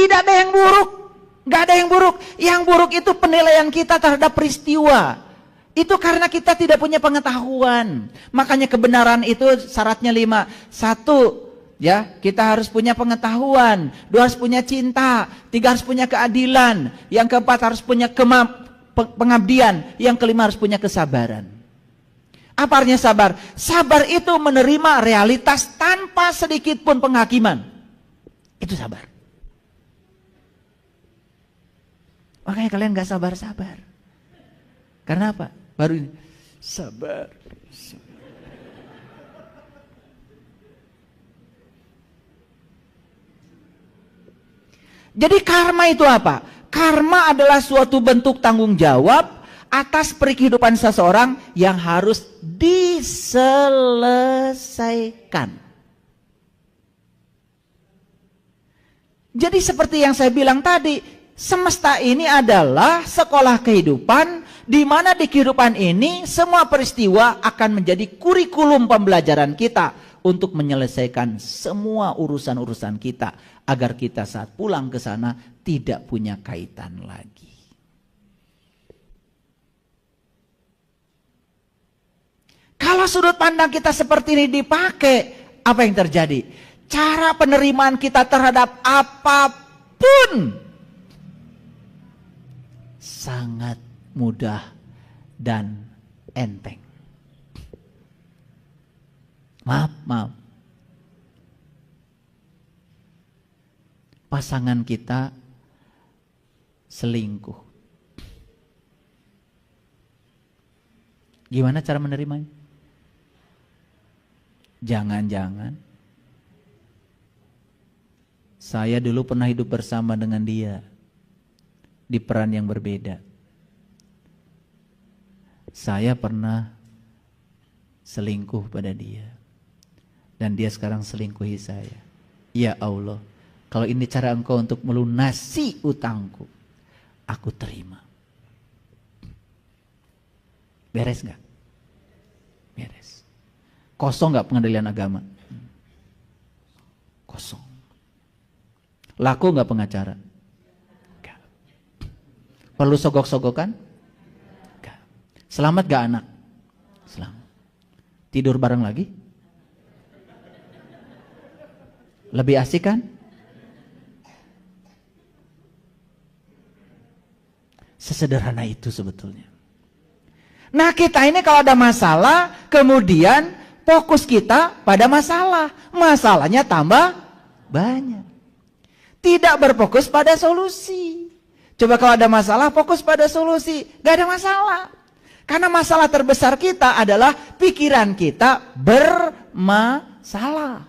Tidak ada yang buruk. Nggak ada yang buruk. Yang buruk itu penilaian kita terhadap peristiwa. Itu karena kita tidak punya pengetahuan. Makanya kebenaran itu syaratnya 5. 1, ya, kita harus punya pengetahuan. 2, harus punya cinta. 3, harus punya keadilan. Yang keempat, harus punya pengabdian. Yang kelima, harus punya kesabaran. Apa artinya sabar? Sabar itu menerima realitas tanpa sedikit pun penghakiman. Itu sabar. Makanya kalian gak sabar-sabar. Karena apa? Baru ini sabar. Jadi karma itu apa? Karma adalah suatu bentuk tanggung jawab atas kehidupan seseorang yang harus diselesaikan. Jadi seperti yang saya bilang tadi, semesta ini adalah sekolah kehidupan, di mana di kehidupan ini semua peristiwa akan menjadi kurikulum pembelajaran kita untuk menyelesaikan semua urusan-urusan kita, agar kita saat pulang ke sana tidak punya kaitan lagi. Kalau sudut pandang kita seperti ini dipakai, apa yang terjadi? Cara penerimaan kita terhadap apapun sangat mudah dan enteng. Maaf. Pasangan kita selingkuh. Gimana cara menerimanya? Jangan-jangan saya dulu pernah hidup bersama dengan dia di peran yang berbeda. Saya pernah selingkuh pada dia dan dia sekarang selingkuhi saya. Ya Allah, kalau ini cara Engkau untuk melunasi utangku, aku terima. Beres gak? Beres. Kosong gak pengadilan agama? Kosong. Laku gak pengacara? Gak. Perlu sogok-sogokan? Gak. Selamat gak anak? Selamat. Tidur bareng lagi? Lebih asik kan? Sesederhana itu sebetulnya. Nah kita ini kalau ada masalah, kemudian fokus kita pada masalah. Masalahnya tambah banyak. Tidak berfokus pada solusi. Coba kalau ada masalah, fokus pada solusi. Gak ada masalah. Karena masalah terbesar kita adalah pikiran kita bermasalah.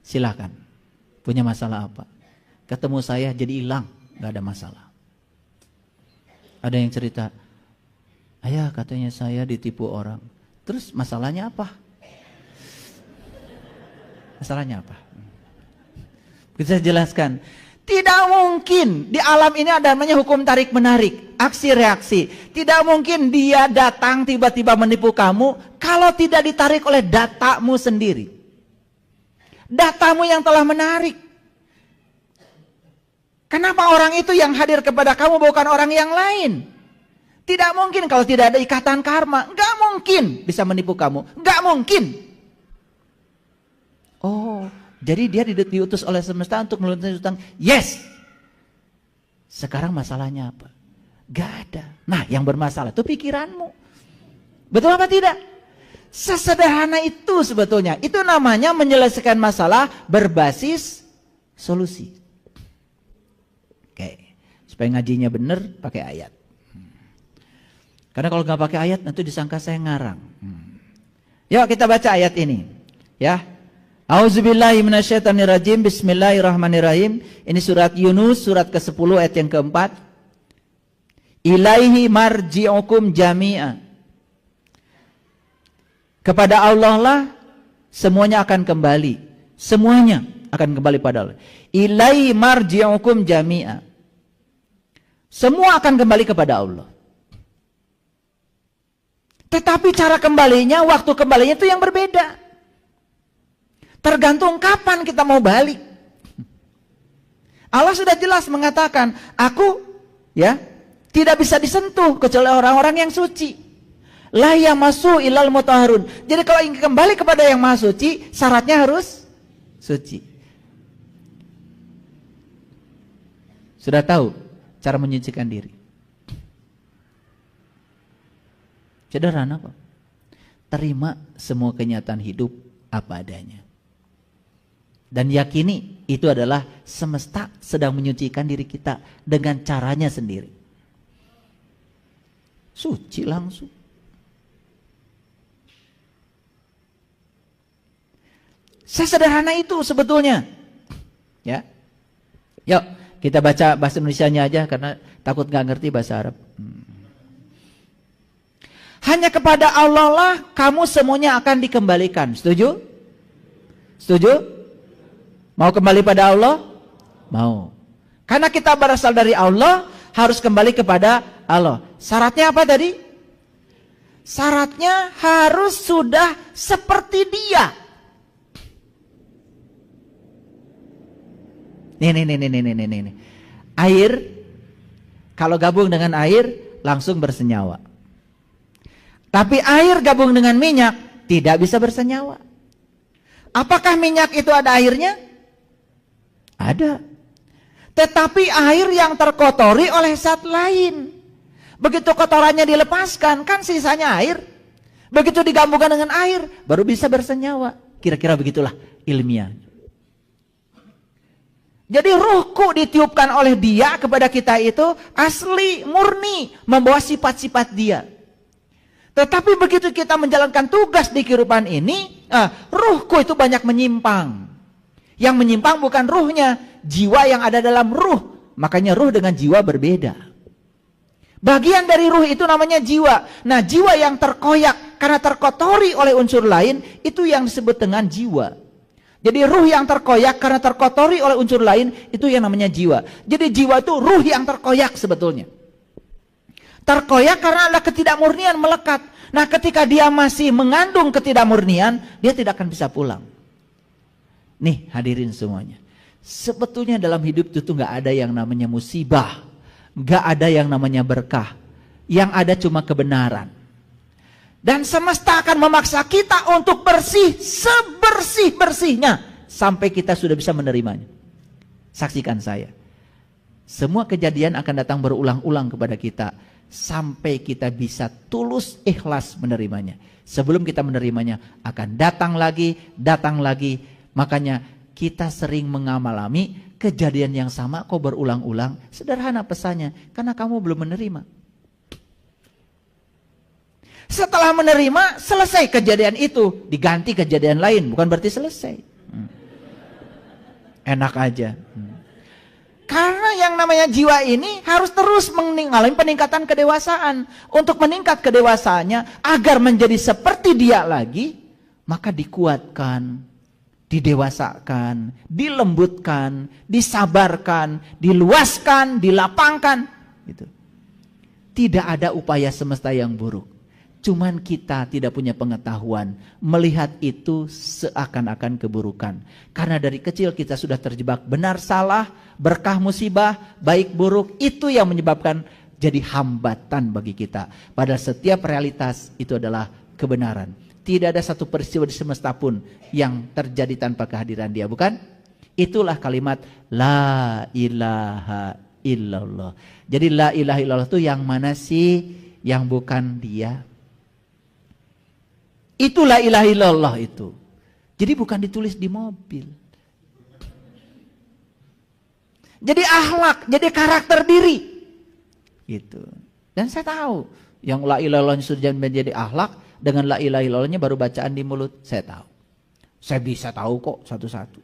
Silakan. Punya masalah apa? Ketemu saya jadi hilang. Gak ada masalah. Ada yang cerita, ayah katanya saya ditipu orang. Terus masalahnya apa? Masalahnya apa? Bisa jelaskan. Tidak mungkin di alam ini ada namanya hukum tarik menarik, aksi reaksi. Tidak mungkin dia datang tiba-tiba menipu kamu kalau tidak ditarik oleh datamu sendiri. Datamu yang telah menarik. Kenapa orang itu yang hadir kepada kamu bukan orang yang lain? Tidak mungkin kalau tidak ada ikatan karma. Gak mungkin bisa menipu kamu. Gak mungkin. Oh, jadi dia diutus oleh semesta untuk melunasi utang. Yes. Sekarang masalahnya apa? Gak ada. Nah, yang bermasalah itu pikiranmu. Betul apa tidak? Sesederhana itu sebetulnya. Itu namanya menyelesaikan masalah berbasis solusi. Oke, supaya ngajinya benar pakai ayat. Karena kalau nggak pakai ayat nanti disangka saya ngarang. Yuk kita baca ayat ini, ya. Auzubillahi minasyaitonirrajim. Bismillahirrahmanirrahim. Ini surat Yunus, surat ke-10 ayat yang keempat. Ilaihi marji'ukum jami'a. Kepada Allah lah semuanya akan kembali. Semuanya akan kembali pada Allah. Ilaihi marji'ukum jami'a. Semua akan kembali kepada Allah. Tetapi cara kembalinya, waktu kembalinya itu yang berbeda. Tergantung kapan kita mau balik. Allah sudah jelas mengatakan, aku ya tidak bisa disentuh kecuali orang-orang yang suci. La yamassu ilal mutahharun. Jadi kalau ingin kembali kepada yang maha suci, syaratnya harus suci. Sudah tahu cara menyucikan diri? Sederhana kok. Terima semua kenyataan hidup apa adanya. Dan yakini itu adalah semesta sedang menyucikan diri kita dengan caranya sendiri. Suci langsung. Sesederhana itu sebetulnya. Ya. Yuk, kita baca bahasa Indonesianya aja karena takut nggak ngerti bahasa Arab. Hanya kepada Allah lah kamu semuanya akan dikembalikan. Setuju? Setuju? Mau kembali pada Allah? Mau. Karena kita berasal dari Allah, harus kembali kepada Allah. Syaratnya apa tadi? Syaratnya harus sudah seperti Dia. Nih. Air, kalau gabung dengan air, langsung bersenyawa. Tapi air gabung dengan minyak, tidak bisa bersenyawa. Apakah minyak itu ada airnya? Ada. Tetapi air yang terkotori oleh zat lain. Begitu kotorannya dilepaskan, kan sisanya air. Begitu digabungkan dengan air, baru bisa bersenyawa. Kira-kira begitulah ilmiah. Jadi ruhku ditiupkan oleh Dia kepada kita itu asli, murni, membawa sifat-sifat Dia. Tetapi begitu kita menjalankan tugas di kehidupan ini, ruhku itu banyak menyimpang. Yang menyimpang bukan ruhnya, jiwa yang ada dalam ruh. Makanya ruh dengan jiwa berbeda. Bagian dari ruh itu namanya jiwa. Nah, jiwa yang terkoyak karena terkotori oleh unsur lain, itu yang disebut dengan jiwa. Jadi ruh yang terkoyak karena terkotori oleh unsur lain, itu yang namanya jiwa. Jadi jiwa itu ruh yang terkoyak sebetulnya. Terkoyak karena ada ketidakmurnian melekat. Nah, ketika dia masih mengandung ketidakmurnian, dia tidak akan bisa pulang. Nih, hadirin semuanya. Sebetulnya dalam hidup itu nggak ada yang namanya musibah. Nggak ada yang namanya berkah. Yang ada cuma kebenaran. Dan semesta akan memaksa kita untuk bersih sebersih-bersihnya. Sampai kita sudah bisa menerimanya. Saksikan saya. Semua kejadian akan datang berulang-ulang kepada kita. Sampai kita bisa tulus ikhlas menerimanya. Sebelum kita menerimanya akan datang lagi. Makanya kita sering mengalami kejadian yang sama kok berulang-ulang. Sederhana pesannya, karena kamu belum menerima. Setelah menerima, selesai kejadian itu, diganti kejadian lain, bukan berarti selesai. Enak aja. Karena yang namanya jiwa ini harus terus mengalami peningkatan kedewasaan. Untuk meningkat kedewasaannya, agar menjadi seperti Dia lagi, maka dikuatkan, didewasakan, dilembutkan, disabarkan, diluaskan, dilapangkan. Gitu. Tidak ada upaya semesta yang buruk. Cuman kita tidak punya pengetahuan melihat itu seakan-akan keburukan. Karena dari kecil kita sudah terjebak benar salah, berkah musibah, baik buruk, itu yang menyebabkan jadi hambatan bagi kita. Padahal setiap realitas itu adalah kebenaran. Tidak ada satu peristiwa di semesta pun yang terjadi tanpa kehadiran Dia, bukan? Itulah kalimat la ilaha illallah. Jadi la ilaha illallah itu yang mana sih? Yang bukan Dia. Itu la ilaha illallah itu. Jadi bukan ditulis di mobil. Jadi akhlak, jadi karakter diri. Gitu. Dan saya tahu yang la ilaha illallah sudah menjadi akhlak. Dengan la ilaha illallahnya baru bacaan di mulut, saya tahu. Saya bisa tahu kok satu-satu.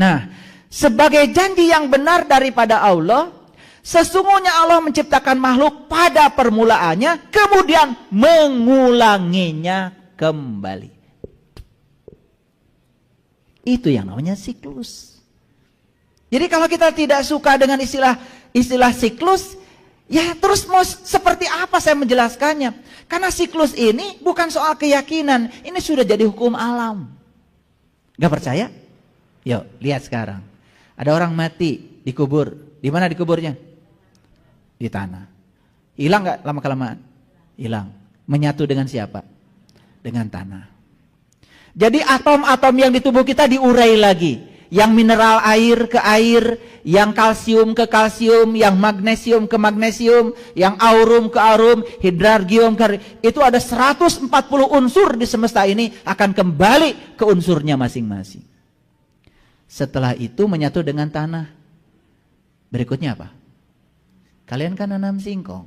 Nah, sebagai janji yang benar daripada Allah, sesungguhnya Allah menciptakan makhluk pada permulaannya, kemudian mengulanginya kembali. Itu yang namanya siklus. Jadi kalau kita tidak suka dengan istilah siklus, Ya terus mau seperti apa saya menjelaskannya? Karena siklus ini bukan soal keyakinan, ini sudah jadi hukum alam. Gak percaya? Yuk lihat sekarang. Ada orang mati, dikubur. Di mana dikuburnya? Di tanah. Hilang gak lama-kelamaan? Hilang. Menyatu dengan siapa? Dengan tanah. Jadi atom-atom yang di tubuh kita diurai lagi. Yang mineral air ke air, yang kalsium ke kalsium, yang magnesium ke magnesium, yang aurum ke aurum, hidrargium ke... Itu ada 140 unsur di semesta ini akan kembali ke unsurnya masing-masing. Setelah itu menyatu dengan tanah. Berikutnya apa? Kalian kan nanam singkong.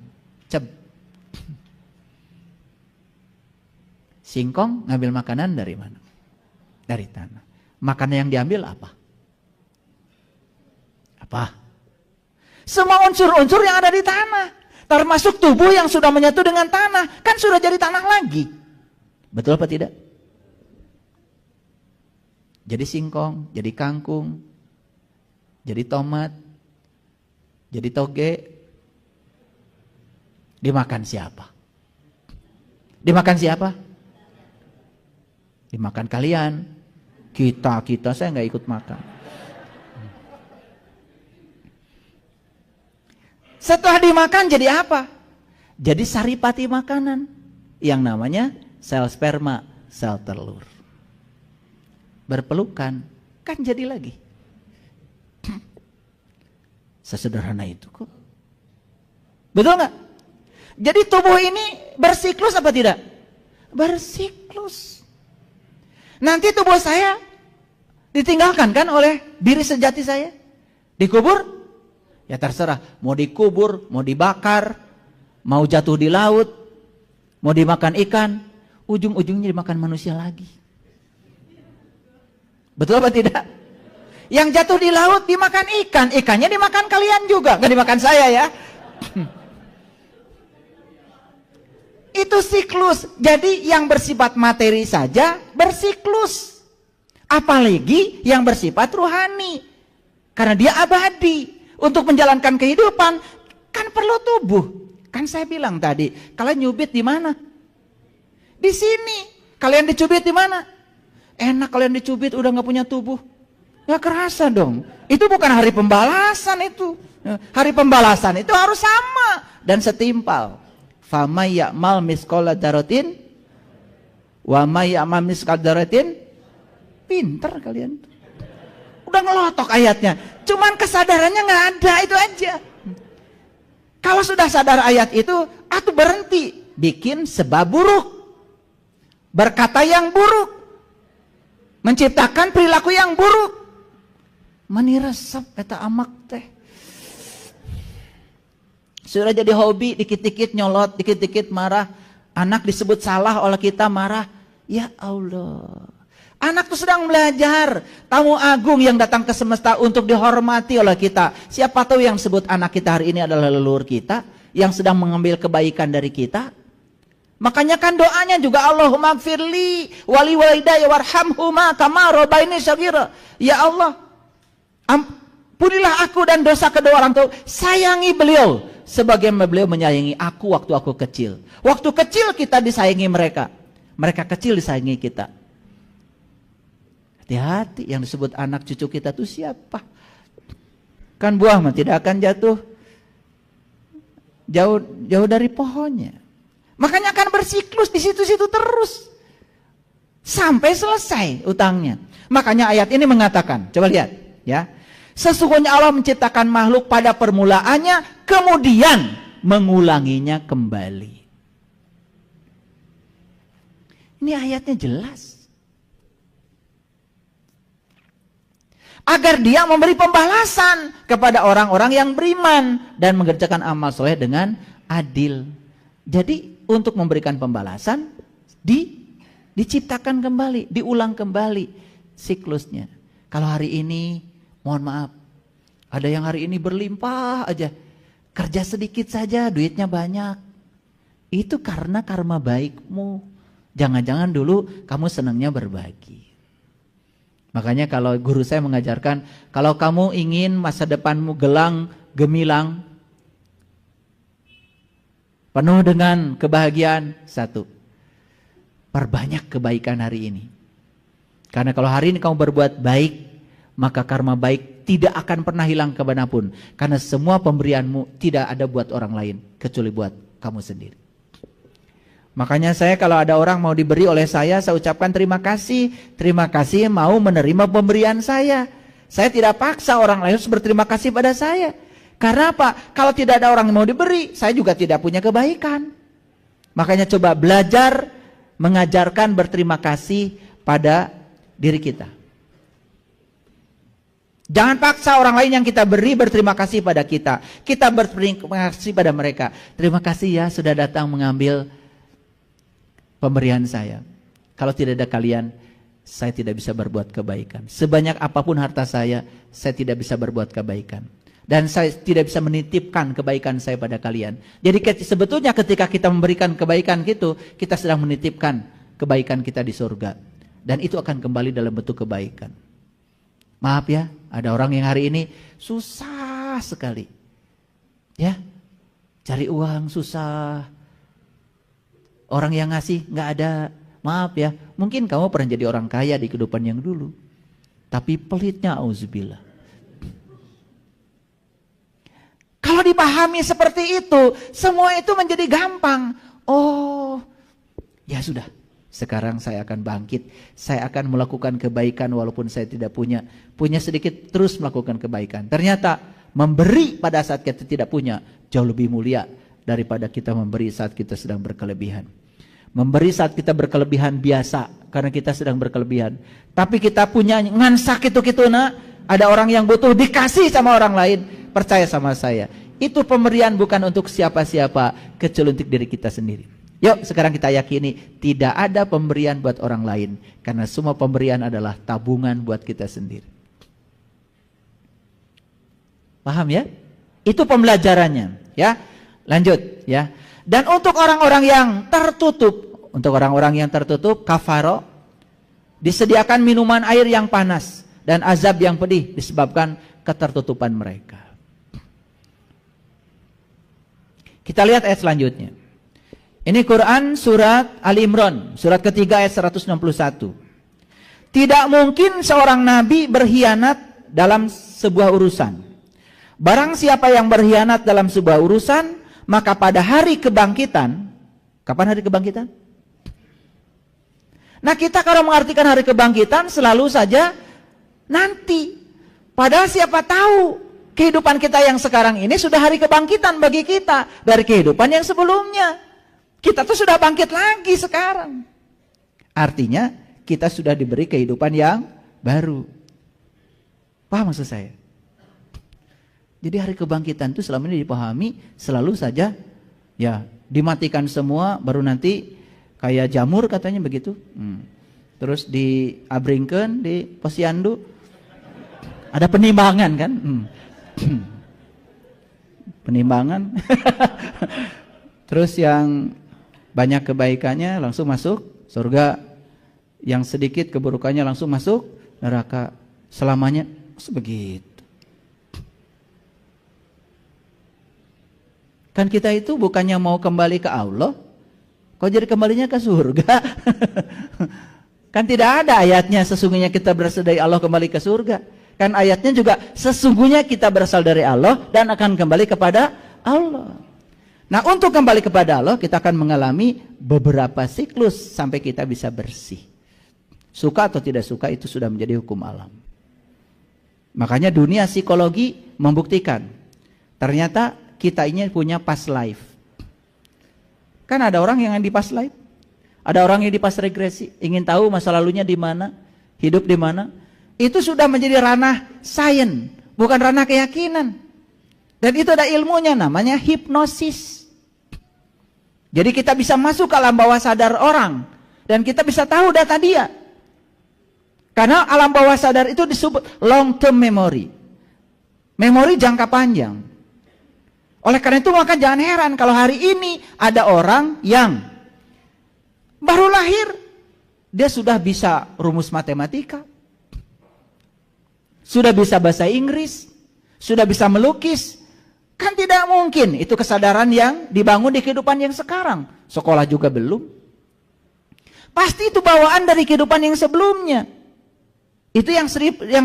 Singkong ngambil makanan dari mana? Dari tanah. Makanan yang diambil apa? Apa? Semua unsur-unsur yang ada di tanah. Termasuk tubuh yang sudah menyatu dengan tanah. Kan sudah jadi tanah lagi. Betul apa tidak? Jadi singkong, jadi kangkung, jadi tomat, jadi toge. Dimakan siapa? Dimakan siapa? Dimakan kalian. Kita saya nggak ikut makan. Setelah dimakan jadi apa? Jadi saripati makanan yang namanya sel sperma, sel telur. Berpelukan, kan jadi lagi. Sesederhana itu kok. Betul nggak? Jadi tubuh ini bersiklus apa tidak? Bersiklus. Nanti tubuh saya ditinggalkan kan oleh diri sejati saya. Dikubur? Ya terserah. Mau dikubur, mau dibakar, mau jatuh di laut, mau dimakan ikan, ujung-ujungnya dimakan manusia lagi. Betul apa tidak? Yang jatuh di laut dimakan ikan, ikannya dimakan kalian juga, nggak dimakan saya ya. Itu siklus. Jadi yang bersifat materi saja bersiklus. Apalagi yang bersifat ruhani. Karena dia abadi. Untuk menjalankan kehidupan kan perlu tubuh. Kan saya bilang tadi, kalian nyubit di mana? Di sini. Kalian dicubit di mana? Enak kalian dicubit udah nggak punya tubuh. Nggak kerasa dong. Itu bukan hari pembalasan itu. Hari pembalasan itu harus sama dan setimpal. Fama ya'mal misqala dzarratin wa may ya'mal misqala dzarratin. Pinter kalian. Udah ngelotok ayatnya. Cuman kesadarannya nggak ada, itu aja. Kalau sudah sadar ayat itu, atuh berhenti bikin sebab buruk. Berkata yang buruk. Menciptakan perilaku yang buruk. Mani resep eta amak teh. Sudah jadi hobi, dikit-dikit nyolot, dikit-dikit marah. Anak disebut salah oleh kita marah. Ya Allah. Anak itu sedang belajar. Tamu agung yang datang ke semesta untuk dihormati oleh kita. Siapa tahu yang sebut anak kita hari ini adalah leluhur kita. Yang sedang mengambil kebaikan dari kita. Makanya kan doanya juga Allahumma gfirli wali walidayya warhamhuma kama rabbaini shaghira. Ya Allah, ampunilah aku dan dosa kedua orang tua. Sayangi beliau sebagaimana beliau menyayangi aku waktu aku kecil. Waktu kecil kita disayangi mereka. Mereka kecil disayangi kita. Hati-hati yang disebut anak cucu kita itu siapa? Kan buah mah tidak akan jatuh jauh dari pohonnya. Makanya akan bersiklus di situ-situ terus sampai selesai utangnya. Makanya ayat ini mengatakan, coba lihat ya. Sesungguhnya Allah menciptakan makhluk pada permulaannya, kemudian mengulanginya kembali. Ini ayatnya jelas. Agar dia memberi pembalasan kepada orang-orang yang beriman dan mengerjakan amal soleh dengan adil. Jadi untuk memberikan pembalasan diciptakan kembali, diulang kembali siklusnya. Kalau hari ini mohon maaf, ada yang hari ini berlimpah aja, kerja sedikit saja duitnya banyak. Itu karena karma baikmu. Jangan-jangan dulu kamu senangnya berbagi. Makanya kalau guru saya mengajarkan, kalau kamu ingin masa depanmu gelang, gemilang, penuh dengan kebahagiaan. Satu, perbanyak kebaikan hari ini. Karena kalau hari ini kamu berbuat baik, maka karma baik tidak akan pernah hilang kemanapun. Karena semua pemberianmu tidak ada buat orang lain, kecuali buat kamu sendiri. Makanya saya kalau ada orang mau diberi oleh saya ucapkan terima kasih. Terima kasih mau menerima pemberian saya. Saya tidak paksa orang lain harus berterima kasih pada saya. Karena apa? Kalau tidak ada orang yang mau diberi, saya juga tidak punya kebaikan. Makanya coba belajar mengajarkan berterima kasih pada diri kita. Jangan paksa orang lain yang kita beri berterima kasih pada kita. Kita berterima kasih pada mereka. Terima kasih ya sudah datang mengambil pemberian saya. Kalau tidak ada kalian, saya tidak bisa berbuat kebaikan. Sebanyak apapun harta saya tidak bisa berbuat kebaikan. Dan saya tidak bisa menitipkan kebaikan saya pada kalian. Jadi sebetulnya ketika kita memberikan kebaikan gitu, kita sedang menitipkan kebaikan kita di surga. Dan itu akan kembali dalam bentuk kebaikan. Maaf ya, ada orang yang hari ini susah sekali. Ya, cari uang susah. Orang yang ngasih nggak ada. Maaf ya, mungkin kamu pernah jadi orang kaya di kehidupan yang dulu. Tapi pelitnya auzubillah. Kalau dipahami seperti itu, semua itu menjadi gampang. Oh, ya sudah. Sekarang saya akan bangkit. Saya akan melakukan kebaikan walaupun saya tidak punya. Punya sedikit terus melakukan kebaikan. Ternyata memberi pada saat kita tidak punya jauh lebih mulia daripada kita memberi saat kita sedang berkelebihan. Memberi saat kita berkelebihan biasa karena kita sedang berkelebihan. Tapi kita punya ngansak itu nak. Ada orang yang butuh dikasih sama orang lain. Percaya sama saya, itu pemberian bukan untuk siapa-siapa, kecuali untuk diri kita sendiri. Yuk sekarang kita yakini tidak ada pemberian buat orang lain, karena semua pemberian adalah tabungan buat kita sendiri. Paham ya? Itu pembelajarannya ya. Lanjut ya. Dan untuk orang-orang yang tertutup, kafaro, disediakan minuman air yang panas dan azab yang pedih disebabkan ketertutupan mereka. Kita lihat ayat selanjutnya. Ini Quran surat Ali Imran, surat ketiga ayat 161. Tidak mungkin seorang nabi berkhianat dalam sebuah urusan. Barang siapa yang berkhianat dalam sebuah urusan, maka pada hari kebangkitan, kapan hari kebangkitan? Nah kita kalau mengartikan hari kebangkitan selalu saja nanti. Padahal siapa tahu kehidupan kita yang sekarang ini sudah hari kebangkitan bagi kita dari kehidupan yang sebelumnya. Kita tuh sudah bangkit lagi sekarang. Artinya kita sudah diberi kehidupan yang baru. Paham maksud saya? Jadi hari kebangkitan itu selama ini dipahami selalu saja ya dimatikan semua baru nanti kayak jamur katanya begitu. Terus diabringkan di posyandu. Ada penimbangan kan? Penimbangan. Terus yang banyak kebaikannya langsung masuk surga, yang sedikit keburukannya langsung masuk neraka selamanya. Begitu. Kan kita itu bukannya mau kembali ke Allah, kok jadi kembalinya ke surga? Kan tidak ada ayatnya sesungguhnya kita berasal dari Allah kembali ke surga. Kan ayatnya juga sesungguhnya kita berasal dari Allah dan akan kembali kepada Allah. Nah untuk kembali kepada Allah kita akan mengalami beberapa siklus sampai kita bisa bersih. Suka atau tidak suka itu sudah menjadi hukum alam. Makanya dunia psikologi membuktikan ternyata kita ini punya past life. Kan ada orang yang di past life, ada orang yang di past regresi, ingin tahu masa lalunya di mana, hidup di mana. Itu sudah menjadi ranah sains, bukan ranah keyakinan. Dan itu ada ilmunya namanya hipnosis. Jadi kita bisa masuk ke alam bawah sadar orang dan kita bisa tahu data dia. Karena alam bawah sadar itu disebut long term memory. Memori jangka panjang. Oleh karena itu maka jangan heran kalau hari ini ada orang yang baru lahir dia sudah bisa rumus matematika. Sudah bisa bahasa Inggris, sudah bisa melukis. Kan tidak mungkin. Itu kesadaran yang dibangun di kehidupan yang sekarang. Sekolah juga belum. Pasti itu bawaan dari kehidupan yang sebelumnya. Itu yang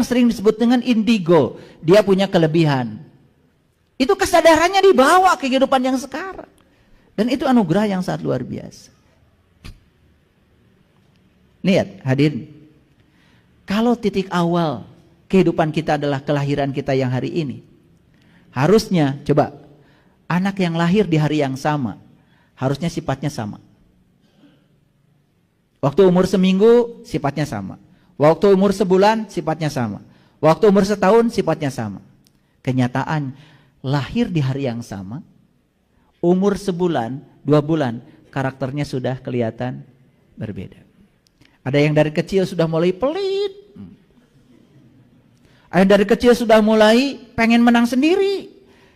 sering disebut dengan indigo. Dia punya kelebihan. Itu kesadarannya dibawa ke kehidupan yang sekarang. Dan itu anugerah yang sangat luar biasa. Lihat hadirin. Kalau titik awal kehidupan kita adalah kelahiran kita yang hari ini. Harusnya, coba, anak yang lahir di hari yang sama, harusnya sifatnya sama. Waktu umur seminggu, sifatnya sama. Waktu umur sebulan, sifatnya sama. Waktu umur setahun, sifatnya sama. Kenyataan, lahir di hari yang sama, umur sebulan, 2 bulan, karakternya sudah kelihatan berbeda. Ada yang dari kecil sudah mulai pelit. Ada dari kecil sudah mulai pengen menang sendiri.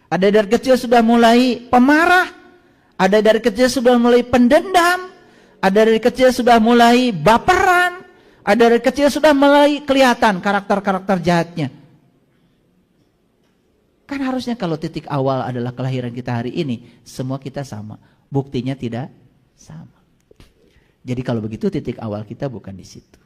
Ada dari kecil sudah mulai pemarah. Ada dari kecil sudah mulai pendendam. Ada dari kecil sudah mulai baperan. Ada dari kecil sudah mulai kelihatan karakter-karakter jahatnya. Kan harusnya kalau titik awal adalah kelahiran kita hari ini, semua kita sama. Buktinya tidak sama. Jadi kalau begitu titik awal kita bukan di situ.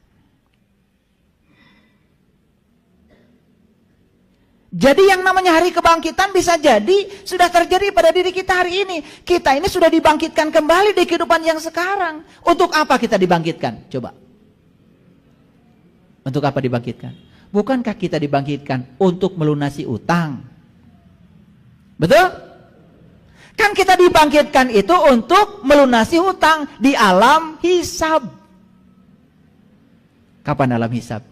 Jadi yang namanya hari kebangkitan bisa jadi sudah terjadi pada diri kita hari ini. Kita ini sudah dibangkitkan kembali di kehidupan yang sekarang. Untuk apa kita dibangkitkan? Coba. Untuk apa dibangkitkan? Bukankah kita dibangkitkan untuk melunasi utang? Betul? Kan kita dibangkitkan itu untuk melunasi hutang di alam hisab. Kapan alam hisab?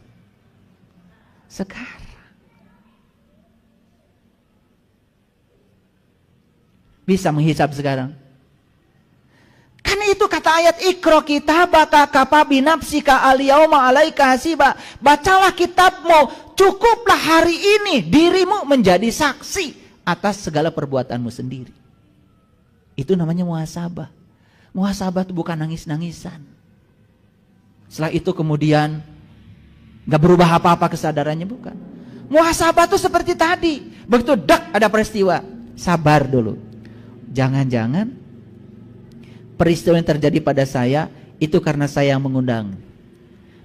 Sekarang. Bisa menghisab sekarang. Karena itu kata ayat Iqra kitabaka kafa binafsika al-yauma 'alaika hasiba. Bacalah kitabmu, cukuplah hari ini dirimu menjadi saksi atas segala perbuatanmu sendiri. Itu namanya muhasabah. Muhasabah itu bukan nangis-nangisan. Setelah itu kemudian gak berubah apa-apa kesadarannya, bukan. Muhasabah itu seperti tadi. Begitu dak ada peristiwa, sabar dulu. Jangan-jangan peristiwa yang terjadi pada saya itu karena saya yang mengundang.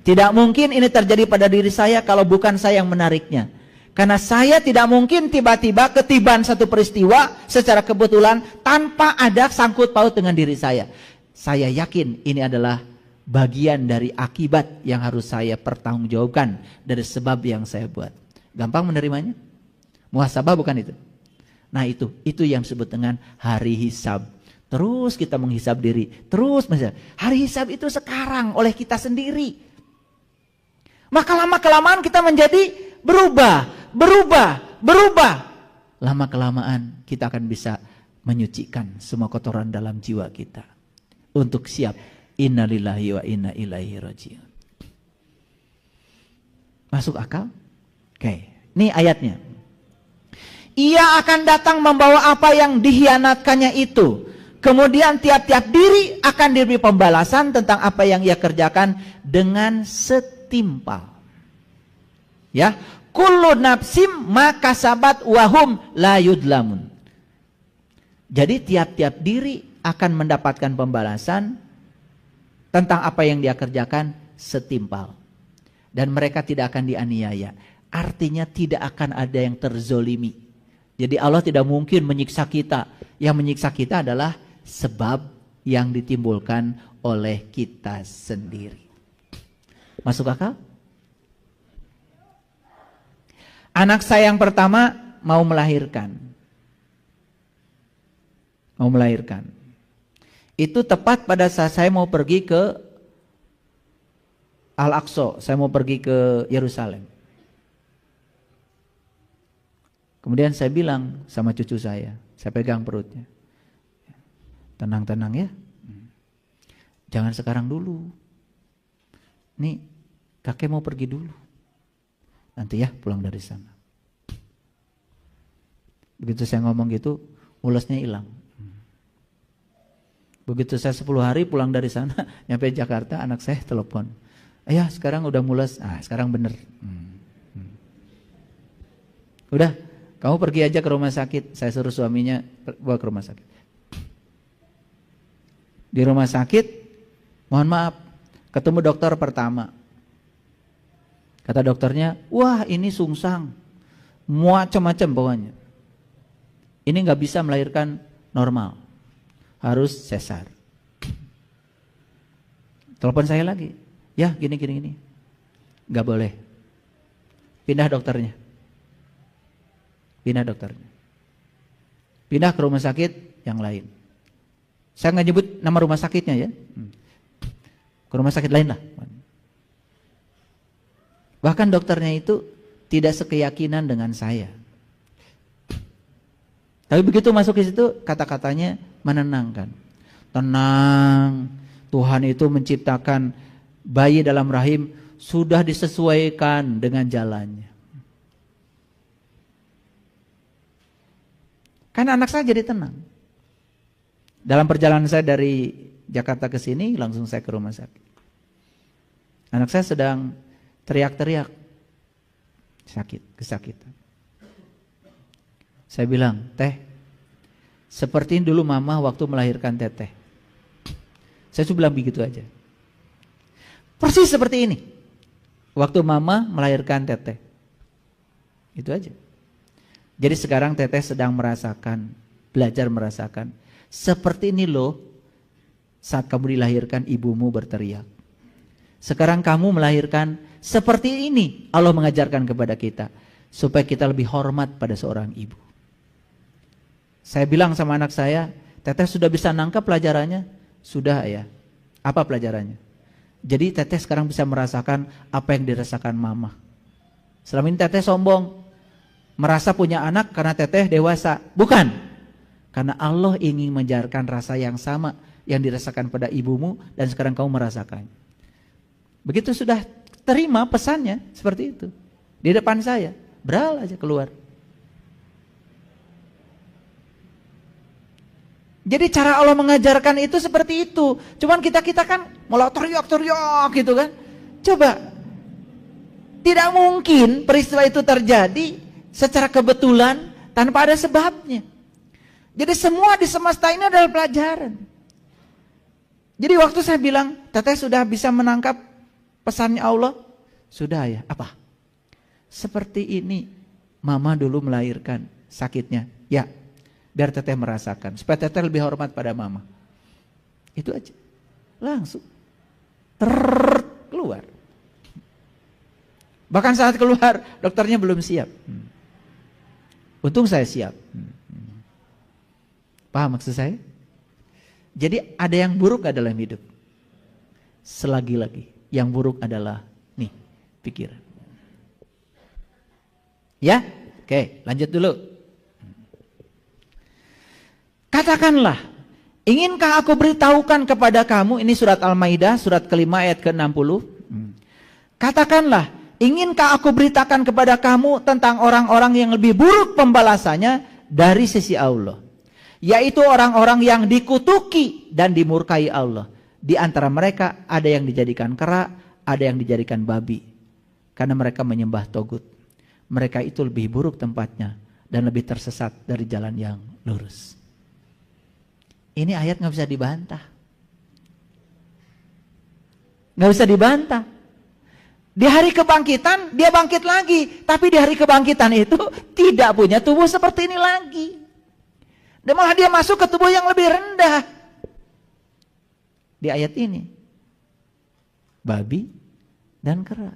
Tidak mungkin ini terjadi pada diri saya kalau bukan saya yang menariknya. Karena saya tidak mungkin tiba-tiba ketiban satu peristiwa secara kebetulan tanpa ada sangkut paut dengan diri saya. Saya yakin ini adalah bagian dari akibat yang harus saya pertanggungjawabkan dari sebab yang saya buat. Gampang menerimanya? Muhasabah bukan itu? Nah itu yang disebut dengan hari hisab. Terus kita menghisab diri. Terus hari hisab itu sekarang oleh kita sendiri. Maka lama-kelamaan kita menjadi berubah. Lama-kelamaan kita akan bisa menyucikan semua kotoran dalam jiwa kita. Untuk siap. Innalillahi wa inna ilaihi raji'un. Masuk akal? Oke. Ini ayatnya. Ia akan datang membawa apa yang dikhianatkannya itu. Kemudian tiap-tiap diri akan diberi pembalasan tentang apa yang ia kerjakan dengan setimpal. Ya, kullu nafsim makasabat wahum la yudlamun. Jadi tiap-tiap diri akan mendapatkan pembalasan tentang apa yang dia kerjakan setimpal. Dan mereka tidak akan dianiaya. Artinya tidak akan ada yang terzolimi. Jadi Allah tidak mungkin menyiksa kita. Yang menyiksa kita adalah sebab yang ditimbulkan oleh kita sendiri. Masuk akal? Anak saya yang pertama mau melahirkan. Itu tepat pada saat saya mau pergi ke Al-Aqsa. Saya mau pergi ke Yerusalem. Kemudian saya bilang sama cucu saya pegang perutnya. Tenang-tenang ya. Jangan sekarang dulu. Nih, kakek mau pergi dulu. Nanti ya pulang dari sana. Begitu saya ngomong gitu, mulesnya hilang. Begitu saya 10 hari pulang dari sana, nyampe Jakarta, anak saya telepon. Ayah sekarang udah mules, sekarang bener. Udah, Kamu pergi aja ke rumah sakit. Saya suruh suaminya bawa ke rumah sakit. Di rumah sakit, mohon maaf, ketemu dokter pertama. Kata dokternya, wah ini sungsang, macam-macam pokoknya. Ini nggak bisa melahirkan normal, harus sesar. Telepon saya lagi, ya gini, nggak boleh. Pindah dokternya. Pindah ke rumah sakit yang lain. Saya nggak nyebut nama rumah sakitnya ya. Ke rumah sakit lain lah. Bahkan dokternya itu tidak sekeyakinan dengan saya. Tapi begitu masuk ke situ, kata-katanya menenangkan. Tenang, Tuhan itu menciptakan bayi dalam rahim sudah disesuaikan dengan jalannya. Karena anak saya jadi tenang. Dalam perjalanan saya dari Jakarta ke sini, langsung saya ke rumah sakit. Anak saya sedang teriak-teriak, kesakitan. Saya bilang, Teh, seperti dulu mama waktu melahirkan Teteh. Saya cuma bilang begitu aja. Persis seperti ini. Waktu mama melahirkan Teteh. Itu aja. Jadi sekarang Teteh sedang merasakan, belajar merasakan. Seperti ini loh, saat kamu dilahirkan ibumu berteriak. Sekarang kamu melahirkan seperti ini. Allah mengajarkan kepada kita. Supaya kita lebih hormat pada seorang ibu. Saya bilang sama anak saya, Teteh sudah bisa nangkap pelajarannya? Sudah ya. Apa pelajarannya? Jadi Teteh sekarang bisa merasakan apa yang dirasakan mama. Selama ini Teteh sombong. Merasa punya anak karena Teteh dewasa. Bukan. Karena Allah ingin mengajarkan rasa yang sama yang dirasakan pada ibumu dan sekarang kamu merasakan. Begitu sudah terima pesannya seperti itu. Di depan saya, beral aja keluar. Jadi cara Allah mengajarkan itu seperti itu. Cuman kita kan malah teriak-teriak gitu kan. Coba. Tidak mungkin peristiwa itu terjadi secara kebetulan tanpa ada sebabnya. Jadi semua di semesta ini adalah pelajaran. Jadi waktu saya bilang, Teteh sudah bisa menangkap pesannya Allah? Sudah ya, apa? Seperti ini mama dulu melahirkan sakitnya. Ya, biar Teteh merasakan. Supaya Teteh lebih hormat pada mama. Itu aja. Langsung. Keluar. Bahkan saat keluar, dokternya belum siap. Untung saya siap. Paham maksud saya? Jadi ada yang buruk gak dalam hidup? Selagi-lagi. Yang buruk adalah nih, pikiran. Ya? Oke, lanjut dulu. Katakanlah, inginkah aku beritahukan kepada kamu, ini surat Al-Maidah, surat kelima ayat ke-60. Katakanlah, inginkah aku beritakan kepada kamu tentang orang-orang yang lebih buruk pembalasannya dari sisi Allah? Yaitu orang-orang yang dikutuki dan dimurkai Allah. Di antara mereka ada yang dijadikan kera, ada yang dijadikan babi. Karena mereka menyembah togut. Mereka itu lebih buruk tempatnya dan lebih tersesat dari jalan yang lurus. Ini ayat gak bisa dibantah. Gak bisa dibantah. Di hari kebangkitan dia bangkit lagi. Tapi di hari kebangkitan itu tidak punya tubuh seperti ini lagi. Dan malah dia masuk ke tubuh yang lebih rendah. Di ayat ini. Babi dan kera.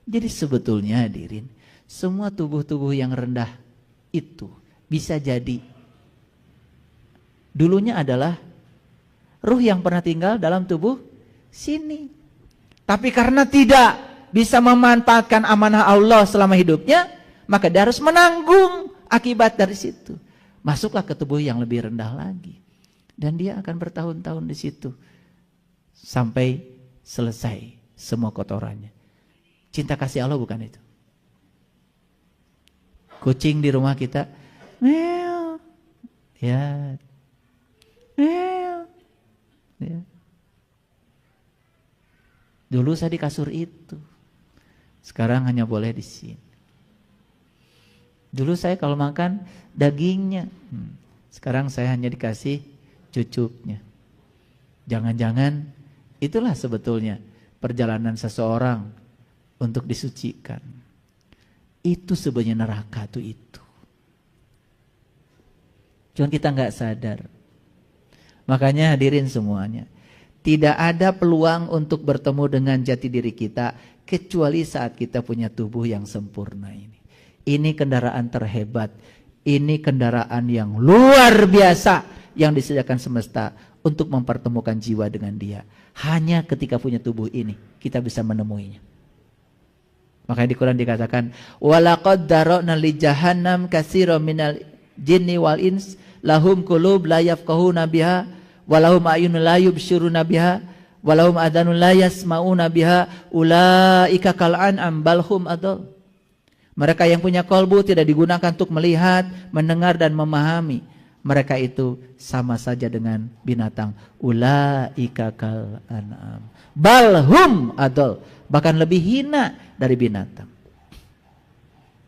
Jadi sebetulnya hadirin, semua tubuh-tubuh yang rendah itu bisa jadi dulunya adalah ruh yang pernah tinggal dalam tubuh sini. Tapi karena tidak bisa memanfaatkan amanah Allah selama hidupnya, maka dia harus menanggung akibat dari situ. Masuklah ke tubuh yang lebih rendah lagi. Dan dia akan bertahun-tahun di situ. Sampai selesai semua kotorannya. Cinta kasih Allah bukan itu. Kucing di rumah kita, meow. Ya. Meow. Ya. Dulu saya di kasur itu. Sekarang hanya boleh di sini. Dulu saya kalau makan dagingnya, sekarang saya hanya dikasih cucuknya. Jangan-jangan itulah sebetulnya perjalanan seseorang untuk disucikan. Itu sebenarnya neraka tuh itu. Cuman kita nggak sadar. Makanya hadirin semuanya, tidak ada peluang untuk bertemu dengan jati diri kita kecuali saat kita punya tubuh yang sempurna ini. Ini kendaraan terhebat, ini kendaraan yang luar biasa yang disediakan semesta untuk mempertemukan jiwa dengan Dia. Hanya ketika punya tubuh ini kita bisa menemuinya. Makanya di Quran dikatakan, walaqad dara'na li jahannam katsiran minal jinni wal ins lahum qulub la yafqahuna biha walahum a'yunun la yubsiruna biha walahum adhanun la yasma'una biha ulaika kal an'am bal hum adall. Mereka yang punya kolbu tidak digunakan untuk melihat, mendengar dan memahami. Mereka itu sama saja dengan binatang. Ulaika kal an'am bal hum adall. Bahkan lebih hina dari binatang.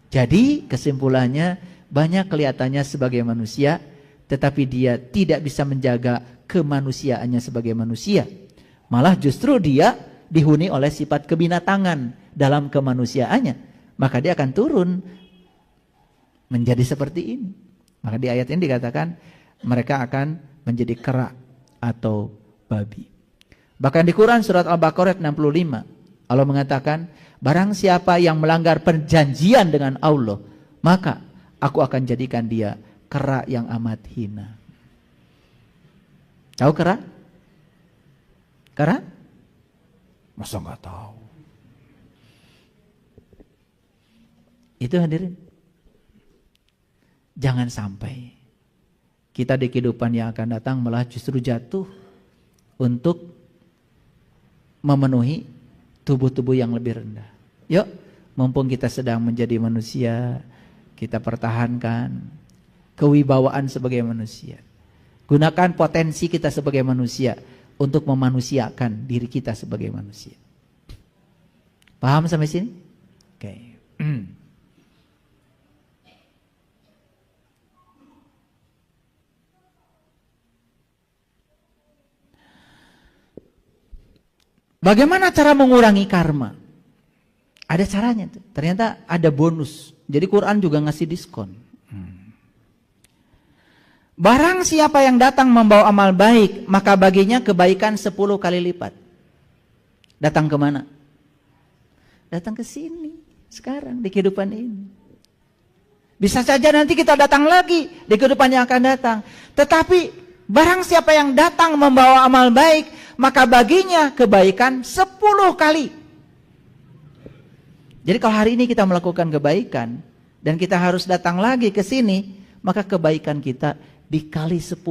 Jadi kesimpulannya, banyak kelihatannya sebagai manusia, tetapi dia tidak bisa menjaga kemanusiaannya sebagai manusia. Malah justru dia dihuni oleh sifat kebinatangan dalam kemanusiaannya. Maka dia akan turun menjadi seperti ini. Maka di ayat ini dikatakan mereka akan menjadi kera atau babi. Bahkan di Quran surat Al-Baqarah 65, Allah mengatakan, barang siapa yang melanggar perjanjian dengan Allah, maka aku akan jadikan dia kera yang amat hina. Tahu kera? Kera? Masa nggak tahu? Itu hadirin. Jangan sampai kita di kehidupan yang akan datang malah justru jatuh untuk memenuhi tubuh-tubuh yang lebih rendah. Yuk, mumpung kita sedang menjadi manusia, kita pertahankan kewibawaan sebagai manusia. Gunakan potensi kita sebagai manusia untuk memanusiakan diri kita sebagai manusia. Paham sampai sini? Oke. Bagaimana cara mengurangi karma? Ada caranya tuh. Ternyata ada bonus. Jadi Quran juga ngasih diskon. Barang siapa yang datang membawa amal baik, maka baginya kebaikan 10 kali lipat. Datang kemana? Datang ke sini. Sekarang di kehidupan ini. Bisa saja nanti kita datang lagi di kehidupan yang akan datang. Tetapi barang siapa yang datang membawa amal baik, maka baginya kebaikan 10 kali. Jadi kalau hari ini kita melakukan kebaikan dan kita harus datang lagi ke sini, maka kebaikan kita dikali 10.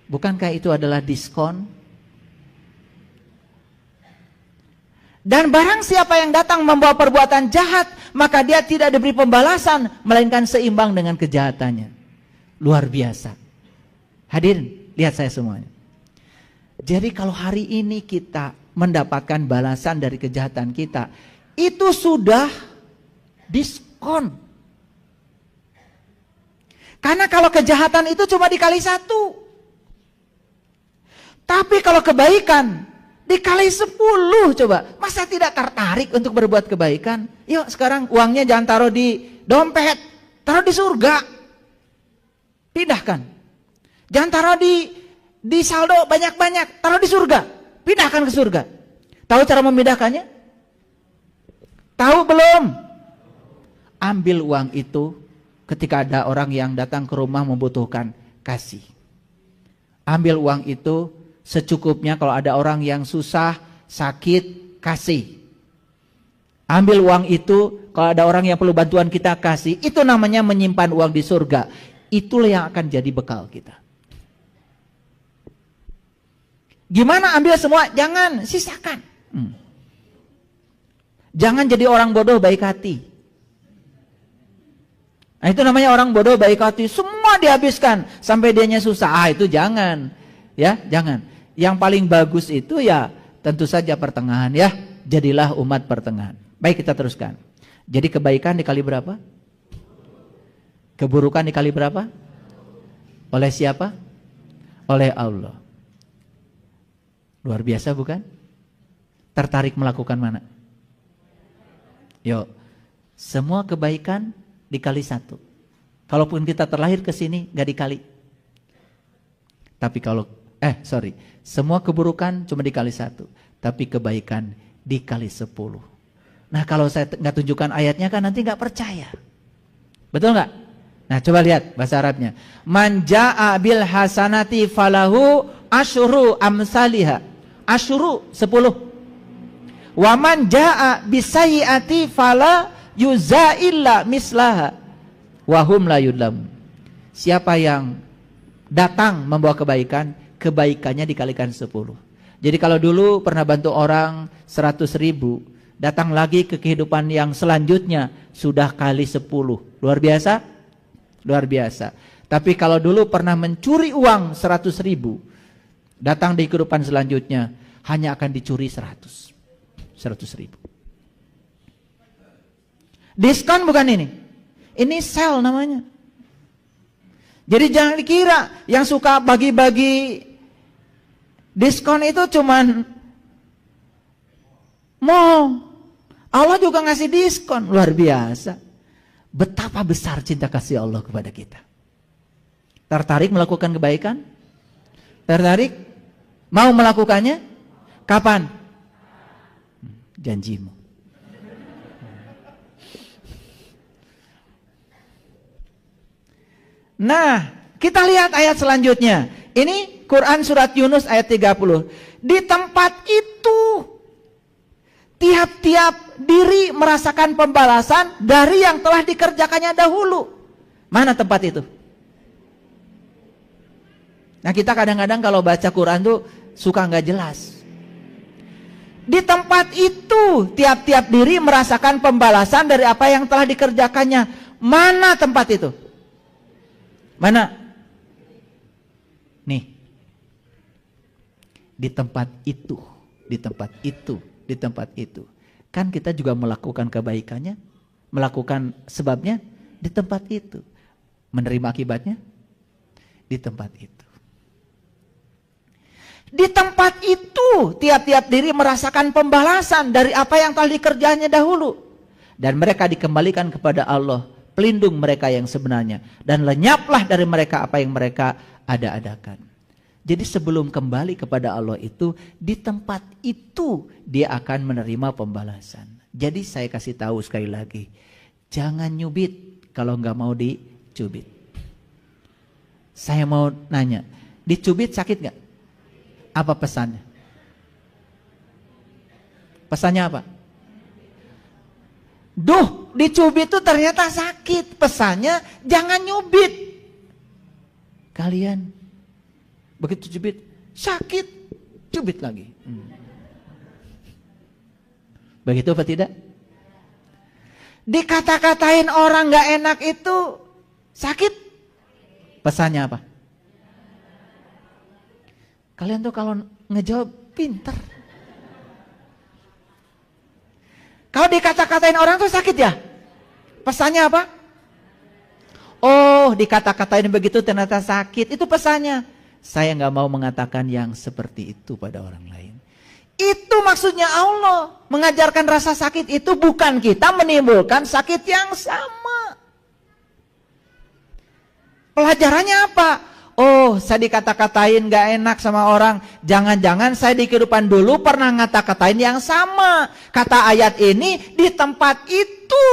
Bukankah itu adalah diskon? Dan barang siapa yang datang membawa perbuatan jahat, maka dia tidak diberi pembalasan, melainkan seimbang dengan kejahatannya. Luar biasa. Hadirin, lihat saya semuanya. Jadi kalau hari ini kita mendapatkan balasan dari kejahatan kita, itu sudah diskon. Karena kalau kejahatan itu cuma dikali 1. Tapi kalau kebaikan dikali 10 coba. Masa tidak tertarik untuk berbuat kebaikan? Yuk sekarang uangnya jangan taruh di dompet, taruh di surga. Pindahkan. Jangan taruh di saldo banyak-banyak, taruh di surga, pindahkan ke surga. Tahu cara memindahkannya? Tahu belum? Ambil uang itu ketika ada orang yang datang ke rumah membutuhkan, kasih. Ambil uang itu secukupnya kalau ada orang yang susah, sakit, kasih. Ambil uang itu kalau ada orang yang perlu bantuan kita, kasih. Itu namanya menyimpan uang di surga. Itulah yang akan jadi bekal kita. Gimana ambil semua? Jangan, sisakan. Jangan jadi orang bodoh baik hati. Nah, itu namanya orang bodoh baik hati. Semua dihabiskan sampai dianya susah. Itu jangan. Ya, jangan. Yang paling bagus itu ya tentu saja pertengahan ya. Jadilah umat pertengahan. Baik, kita teruskan. Jadi kebaikan dikali berapa? Keburukan dikali berapa? Oleh siapa? Oleh Allah. Luar biasa bukan? Tertarik melakukan mana? Yuk, semua kebaikan dikali 1. Kalaupun kita terlahir ke sini gak dikali. Tapi kalau semua keburukan cuma dikali 1, tapi kebaikan dikali 10. Nah, kalau saya nggak tunjukkan ayatnya kan nanti nggak percaya. Betul nggak? Nah, coba lihat bahasa Arabnya. Man jaa bil hasanati falahu asyru amsalihha. Asyru 10. Wa man jaa bisayyiati fala yuzailla mislaha wa hum la yudlam. Siapa yang datang membawa kebaikan, kebaikannya dikalikan 10. Jadi kalau dulu pernah bantu orang 100.000, datang lagi ke kehidupan yang selanjutnya sudah kali 10. Luar biasa? Luar biasa. Tapi kalau dulu pernah mencuri uang 100.000, datang di kehidupan selanjutnya hanya akan dicuri 100.000. Diskon bukan ini? Ini sale namanya. Jadi jangan dikira yang suka bagi-bagi diskon itu cuman mall. Allah juga ngasih diskon, luar biasa. Betapa besar cinta kasih Allah kepada kita. Tertarik melakukan kebaikan? Tertarik? Mau melakukannya? Kapan? Janjimu. Nah, kita lihat ayat selanjutnya. Ini Quran surat Yunus ayat 30. Di tempat itu tiap-tiap diri merasakan pembalasan dari yang telah dikerjakannya dahulu. Mana tempat itu? Nah, kita kadang-kadang kalau baca Quran tuh suka nggak jelas. Di tempat itu tiap-tiap diri merasakan pembalasan dari apa yang telah dikerjakannya. Mana tempat itu? Mana? Nih. Di tempat itu, di tempat itu, di tempat itu. Kan kita juga melakukan kebaikannya, melakukan sebabnya di tempat itu. Menerima akibatnya di tempat itu. Di tempat itu tiap-tiap diri merasakan pembalasan dari apa yang telah dikerjanya dahulu. Dan mereka dikembalikan kepada Allah, pelindung mereka yang sebenarnya, dan lenyaplah dari mereka apa yang mereka ada-adakan. Jadi sebelum kembali kepada Allah itu, di tempat itu dia akan menerima pembalasan. Jadi saya kasih tahu sekali lagi, jangan nyubit kalau nggak mau dicubit. Saya mau nanya, dicubit sakit nggak? Apa pesannya? Pesannya apa? Duh, dicubit itu ternyata sakit. Pesannya jangan nyubit. Kalian begitu cubit, sakit, cubit lagi. Begitu apa tidak? Dikata-katain orang gak enak itu sakit. Pesannya apa? Kalian tuh kalau ngejawab pinter. Kalau dikata-katain orang tuh sakit ya? Pesannya apa? Oh, dikata-katain begitu ternyata sakit. Itu pesannya. Saya nggak mau mengatakan yang seperti itu pada orang lain. Itu maksudnya Allah. Mengajarkan rasa sakit itu bukan kita menimbulkan sakit yang sama. Pelajarannya apa? Oh, saya dikata-katain gak enak sama orang. Jangan-jangan saya di kehidupan dulu pernah ngata-katain yang sama. Kata ayat ini, di tempat itu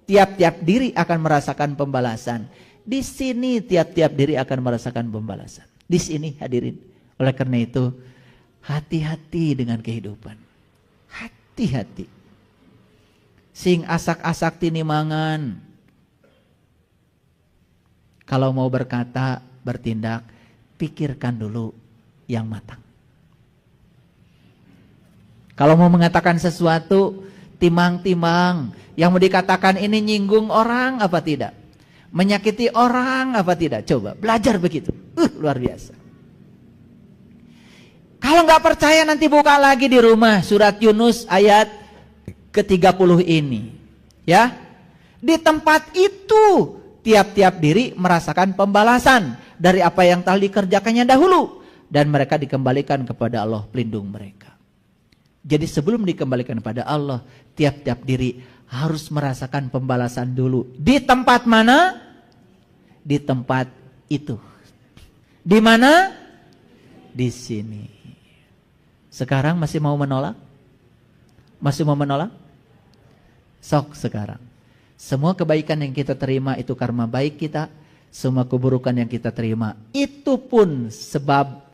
tiap-tiap diri akan merasakan pembalasan. Di sini tiap-tiap diri akan merasakan pembalasan. Di sini hadirin. Oleh karena itu, hati-hati dengan kehidupan. Hati-hati. Sing asak-asak tinimangan. Kalau mau berkata, bertindak, pikirkan dulu yang matang. Kalau mau mengatakan sesuatu, timang-timang. Yang mau dikatakan ini nyinggung orang apa tidak? Menyakiti orang apa tidak? Coba belajar begitu. Luar biasa. Kalau nggak percaya nanti buka lagi di rumah surat Yunus ayat ke-30 ini. Ya. Di tempat itu tiap-tiap diri merasakan pembalasan dari apa yang telah dikerjakannya dahulu. Dan mereka dikembalikan kepada Allah pelindung mereka. Jadi sebelum dikembalikan kepada Allah, tiap-tiap diri harus merasakan pembalasan dulu. Di tempat mana? Di tempat itu. Di mana? Di sini. Sekarang masih mau menolak? Masih mau menolak? Sok sekarang. Semua kebaikan yang kita terima itu karma baik kita. Semua keburukan yang kita terima itu pun sebab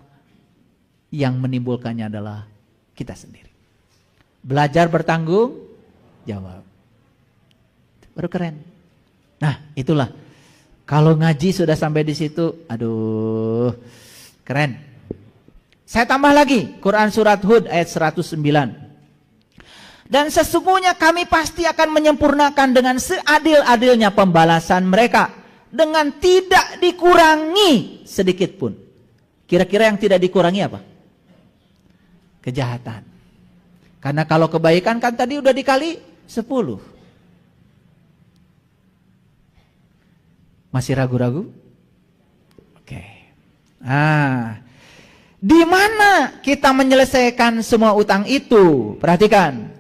yang menimbulkannya adalah kita sendiri. Belajar bertanggung jawab. Baru keren. Nah, itulah. Kalau ngaji sudah sampai di situ, aduh, keren. Saya tambah lagi, Quran surat Hud ayat 109. Dan sesungguhnya kami pasti akan menyempurnakan dengan seadil-adilnya pembalasan mereka, dengan tidak dikurangi sedikit pun. Kira-kira yang tidak dikurangi apa? Kejahatan. Karena kalau kebaikan kan tadi udah dikali 10. Masih ragu-ragu? Oke. Di mana kita menyelesaikan semua utang itu? Perhatikan.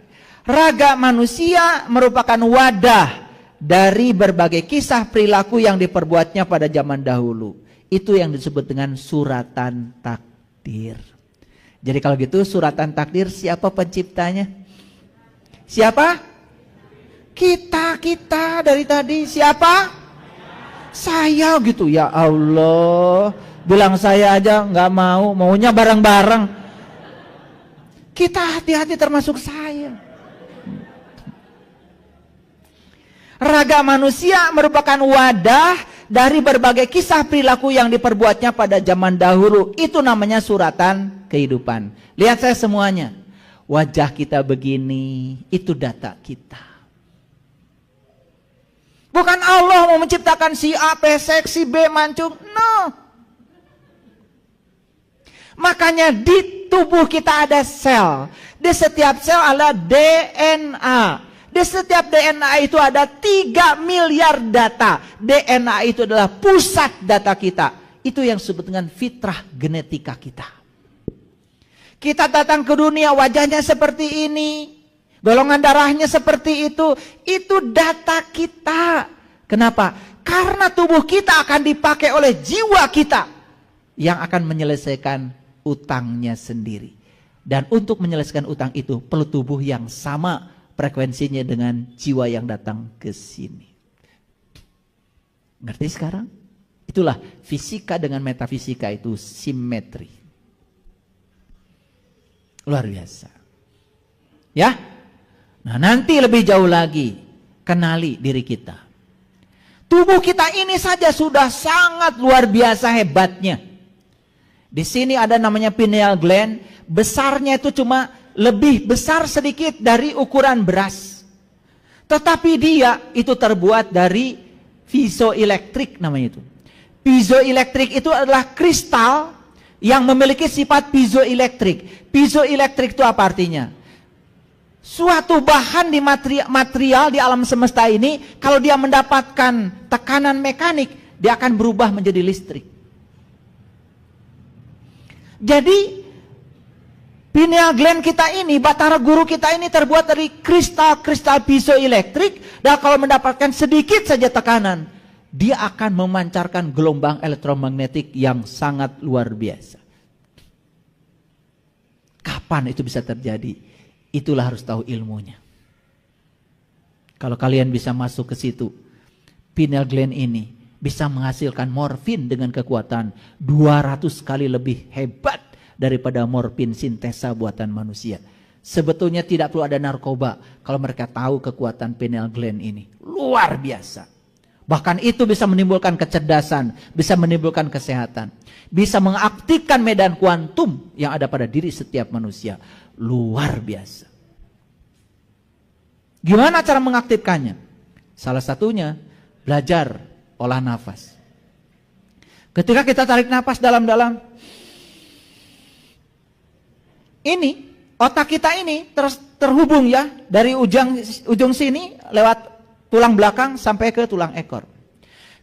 Raga manusia merupakan wadah dari berbagai kisah perilaku yang diperbuatnya pada zaman dahulu. Itu yang disebut dengan suratan takdir. Jadi kalau gitu suratan takdir siapa penciptanya? Siapa? Kita dari tadi. Siapa? Saya gitu. Ya Allah. Bilang saya aja nggak mau. Maunya bareng-bareng. Kita hati-hati termasuk saya. Raga manusia merupakan wadah dari berbagai kisah perilaku yang diperbuatnya pada zaman dahulu. Itu namanya suratan kehidupan. Lihat saya semuanya. Wajah kita begini, itu data kita. Bukan Allah mau menciptakan si A pesek, si B mancung. No. Makanya di tubuh kita ada sel. Di setiap sel ada DNA. Di setiap DNA itu ada 3 miliar data. DNA itu adalah pusat data kita. Itu yang disebut dengan fitrah genetika kita. Kita datang ke dunia wajahnya seperti ini. Golongan darahnya seperti itu. Itu data kita. Kenapa? Karena tubuh kita akan dipakai oleh jiwa kita. Yang akan menyelesaikan utangnya sendiri. Dan untuk menyelesaikan utang itu perlu tubuh yang sama frekuensinya dengan jiwa yang datang ke sini. Ngerti sekarang? Itulah fisika dengan metafisika itu simetri. Luar biasa. Ya? Nah, nanti lebih jauh lagi kenali diri kita. Tubuh kita ini saja sudah sangat luar biasa hebatnya. Di sini ada namanya pineal gland, besarnya itu cuma lebih besar sedikit dari ukuran beras. Tetapi dia itu terbuat dari piezoelektrik namanya itu. Piezoelektrik itu adalah kristal yang memiliki sifat piezoelektrik. Piezoelektrik itu apa artinya? Suatu bahan di material di alam semesta ini, kalau dia mendapatkan tekanan mekanik, dia akan berubah menjadi listrik. Jadi pineal gland kita ini, batara guru kita ini terbuat dari kristal-kristal piezoelektrik, dan kalau mendapatkan sedikit saja tekanan, dia akan memancarkan gelombang elektromagnetik yang sangat luar biasa. Kapan itu bisa terjadi? Itulah harus tahu ilmunya. Kalau kalian bisa masuk ke situ, pineal gland ini bisa menghasilkan morfin dengan kekuatan 200 kali lebih hebat daripada morfin sintesa buatan manusia. Sebetulnya tidak perlu ada narkoba kalau mereka tahu kekuatan pineal gland ini. Luar biasa. Bahkan itu bisa menimbulkan kecerdasan, bisa menimbulkan kesehatan. Bisa mengaktifkan medan kuantum yang ada pada diri setiap manusia. Luar biasa. Gimana cara mengaktifkannya? Salah satunya belajar olah nafas. Ketika kita tarik nafas dalam-dalam, ini otak kita ini terhubung ya dari ujung sini lewat tulang belakang sampai ke tulang ekor.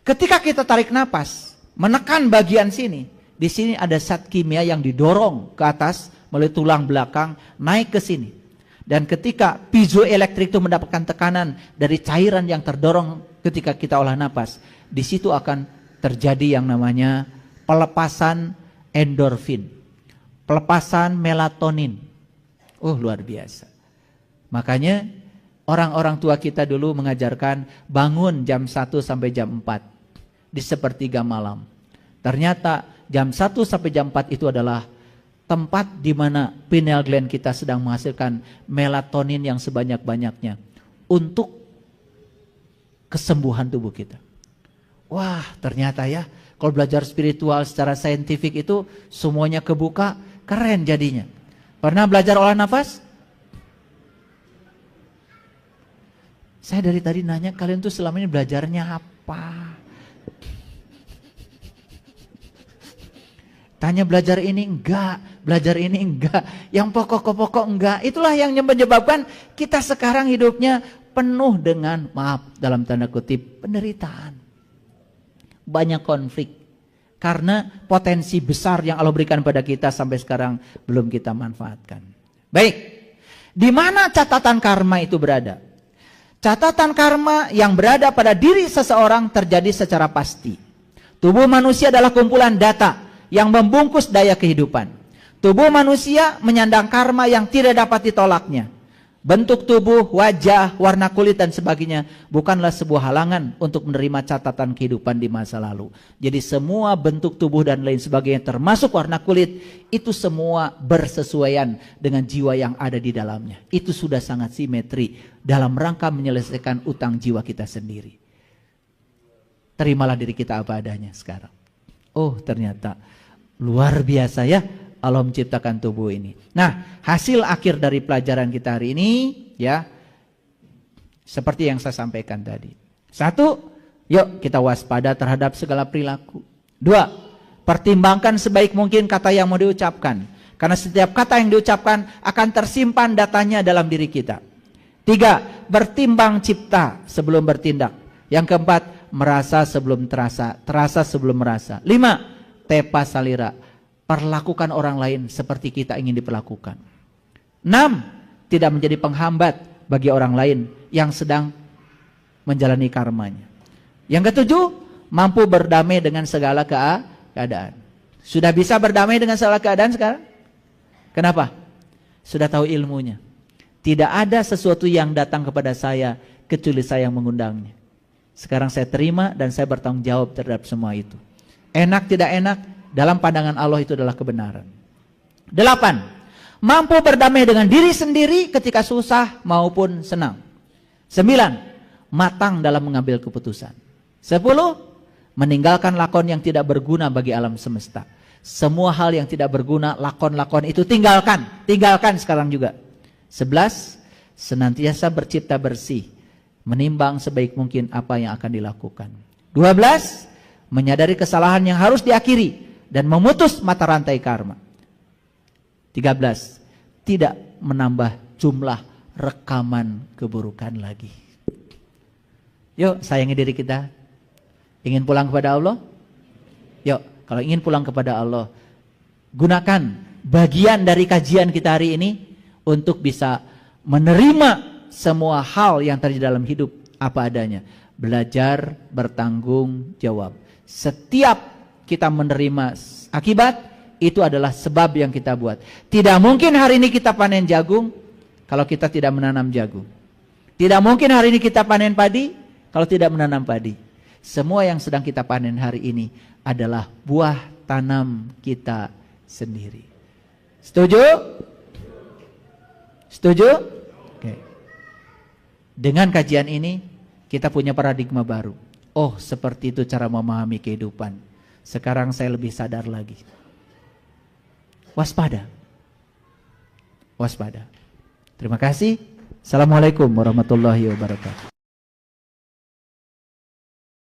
Ketika kita tarik napas, menekan bagian sini, di sini ada zat kimia yang didorong ke atas melalui tulang belakang naik ke sini. Dan ketika piezoelektrik itu mendapatkan tekanan dari cairan yang terdorong ketika kita olah napas, di situ akan terjadi yang namanya pelepasan endorfin, pelepasan melatonin. Oh, luar biasa. Makanya orang-orang tua kita dulu mengajarkan bangun jam 1 sampai jam 4 di sepertiga malam. Ternyata jam 1 sampai jam 4 itu adalah tempat di mana pineal gland kita sedang menghasilkan melatonin yang sebanyak-banyaknya untuk kesembuhan tubuh kita. Wah, ternyata ya, kalau belajar spiritual secara saintifik itu semuanya kebuka, keren jadinya. Pernah belajar olah nafas? Saya dari tadi nanya, kalian tuh selama ini belajarnya apa? Tanya belajar ini enggak, belajar ini enggak, yang pokok-pokok enggak. Itulah yang menyebabkan kita sekarang hidupnya penuh dengan, maaf dalam tanda kutip, penderitaan. Banyak konflik. Karena potensi besar yang Allah berikan pada kita sampai sekarang belum kita manfaatkan. Baik, di mana catatan karma itu berada? Catatan karma yang berada pada diri seseorang terjadi secara pasti. Tubuh manusia adalah kumpulan data yang membungkus daya kehidupan. Tubuh manusia menyandang karma yang tidak dapat ditolaknya. Bentuk tubuh, wajah, warna kulit dan sebagainya bukanlah sebuah halangan untuk menerima catatan kehidupan di masa lalu. Jadi semua bentuk tubuh dan lain sebagainya termasuk warna kulit itu semua bersesuaian dengan jiwa yang ada di dalamnya. Itu sudah sangat simetri dalam rangka menyelesaikan utang jiwa kita sendiri. Terimalah diri kita apa adanya sekarang. Oh, ternyata luar biasa ya Allah menciptakan tubuh ini. Nah, hasil akhir dari pelajaran kita hari ini ya seperti yang saya sampaikan tadi. 1, yuk kita waspada terhadap segala perilaku. 2, pertimbangkan sebaik mungkin kata yang mau diucapkan. Karena setiap kata yang diucapkan akan tersimpan datanya dalam diri kita. 3, bertimbang cipta sebelum bertindak. Yang keempat, merasa sebelum terasa, terasa sebelum merasa. 5, tepa salira. Perlakukan orang lain seperti kita ingin diperlakukan. 6, tidak menjadi penghambat bagi orang lain yang sedang menjalani karmanya. Yang ke-7, mampu berdamai dengan segala keadaan. Sudah bisa berdamai dengan segala keadaan sekarang? Kenapa? Sudah tahu ilmunya. Tidak ada sesuatu yang datang kepada saya kecuali saya yang mengundangnya. Sekarang saya terima dan saya bertanggung jawab terhadap semua itu. Enak tidak enak, dalam pandangan Allah itu adalah kebenaran. 8, mampu berdamai dengan diri sendiri ketika susah maupun senang. 9, matang dalam mengambil keputusan. 10, meninggalkan lakon yang tidak berguna bagi alam semesta. Semua hal yang tidak berguna, lakon-lakon itu tinggalkan. Tinggalkan sekarang juga. 11, senantiasa bercipta bersih, menimbang sebaik mungkin apa yang akan dilakukan. 12, menyadari kesalahan yang harus diakhiri dan memutus mata rantai karma. 13, tidak menambah jumlah rekaman keburukan lagi. Yuk, sayangi diri kita. Ingin pulang kepada Allah? Yuk, kalau ingin pulang kepada Allah, gunakan bagian dari kajian kita hari ini untuk bisa menerima semua hal yang terjadi dalam hidup apa adanya. Belajar bertanggung jawab. Setiap kita menerima akibat, itu adalah sebab yang kita buat. Tidak mungkin hari ini kita panen jagung kalau kita tidak menanam jagung. Tidak mungkin hari ini kita panen padi kalau tidak menanam padi. Semua yang sedang kita panen hari ini adalah buah tanam kita sendiri. Setuju? Setuju? Oke. Dengan kajian ini kita punya paradigma baru. Oh, seperti itu cara memahami kehidupan. Sekarang saya lebih sadar lagi. Waspada. Waspada. Terima kasih. Assalamualaikum warahmatullahi wabarakatuh.